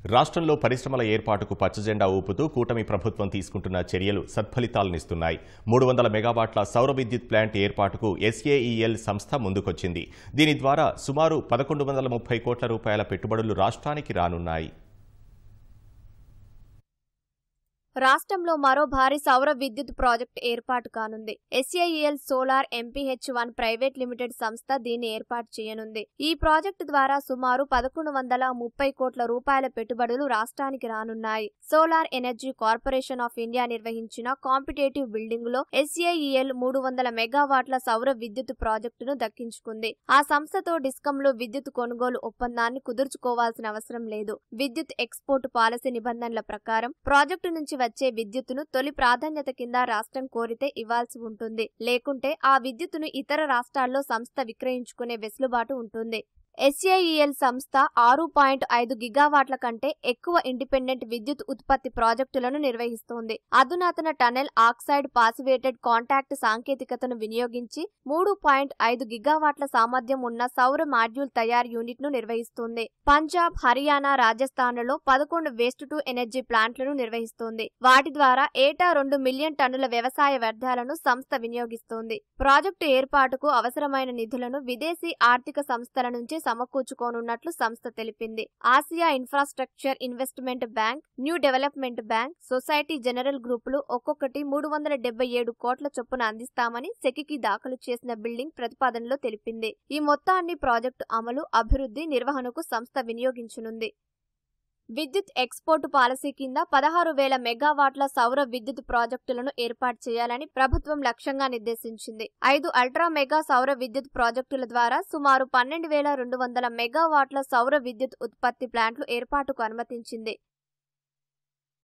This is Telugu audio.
రాష్ట్రంలో పరిశ్రమల ఏర్పాటుకు పచ్చజెండా ఊపుతూ కూటమి ప్రభుత్వం తీసుకుంటున్న చర్యలు సత్ఫలితాలనిస్తున్నాయి. 300 మెగావాట్ల సౌర విద్యుత్ ప్లాంట్ ఏర్పాటుకు SAEL సంస్థ ముందుకొచ్చింది. దీని ద్వారా సుమారు 1130 కోట్ల రూపాయల పెట్టుబడులు రాష్ట్రానికి రానున్నాయి. రాష్ట్రంలో మరో భారీ సౌర విద్యుత్ ప్రాజెక్టు ఏర్పాటు కానుంది. SAEL solar MPH1 private limited సంస్థ దీన్ని ఏర్పాటు చేయనుంది. ఈ ప్రాజెక్టు ద్వారా సుమారు 1130 కోట్ల రూపాయల పెట్టుబడులు రాష్ట్రానికి రానున్నాయి. Solar energy corporation of India నిర్వహించిన కాంపిటేటివ్ బిల్డింగ్ లో SAEL 300 మెగావాట్ల సౌర విద్యుత్ ప్రాజెక్టును దక్కించుకుంది. ఆ సంస్థతో డిస్కంలో విద్యుత్ కొనుగోలు ఒప్పందాన్ని కుదుర్చుకోవాల్సిన అవసరం లేదు. విద్యుత్ ఎక్స్పోర్ట్ పాలసీ నిబంధనల ప్రకారం ప్రాజెక్టు నుంచి వచ్చే విద్యుత్తును తొలి ప్రాధాన్యత కింద రాష్ట్రం కోరితే ఇవ్వాల్సి ఉంటుంది. లేకుంటే ఆ విద్యుత్తును ఇతర రాష్ట్రాల్లో సంస్థ విక్రయించుకునే వెసులుబాటు ఉంటుంది. SAEL సంస్థ 6.5 గిగావాట్ల కంటే ఎక్కువ ఇండిపెండెంట్ విద్యుత్ ఉత్పత్తి ప్రాజెక్టులను నిర్వహిస్తోంది. అధునాతన టనెల్ ఆక్సైడ్ పాసివేటెడ్ కాంటాక్ట్ సాంకేతికతను వినియోగించి 3.5 గిగావాట్ల సామర్థ్యం ఉన్న సౌర మాడ్యూల్ తయారు యూనిట్ ను నిర్వహిస్తుంది. పంజాబ్, హర్యానా, రాజస్థాన్లలో 11 వేస్ట్ టు ఎనర్జీ ప్లాంట్లను నిర్వహిస్తోంది. వాటి ద్వారా ఏటా 2 మిలియన్ టన్నుల వ్యవసాయ వ్యర్థాలను సంస్థ వినియోగిస్తోంది. ప్రాజెక్టు ఏర్పాటుకు అవసరమైన నిధులను విదేశీ ఆర్థిక సంస్థల నుంచి సమకూర్చుకోనున్నట్లు సంస్థ తెలిపింది. Asia infrastructure investment bank, new development bank, society general గ్రూపులు ఒక్కొక్కటి 377 కోట్ల చొప్పున అందిస్తామని సెకికి దాఖలు చేసిన బిల్డింగ్ ప్రతిపాదనలో తెలిపింది. ఈ మొత్తాన్ని ప్రాజెక్టు అమలు, అభివృద్ధి, నిర్వహణకు సంస్థ వినియోగించనుంది. విద్యుత్ ఎక్స్పోర్ట్ పాలసీ కింద 16,000 మెగావాట్ల సౌర విద్యుత్ ప్రాజెక్టులను ఏర్పాటు చేయాలని ప్రభుత్వం లక్ష్యంగా నిర్దేశించింది. 5 అల్ట్రా మెగా సౌర విద్యుత్ ప్రాజెక్టుల ద్వారా సుమారు 12,200 మెగావాట్ల సౌర విద్యుత్ ఉత్పత్తి ప్లాంట్లు ఏర్పాటుకు అనుమతించింది.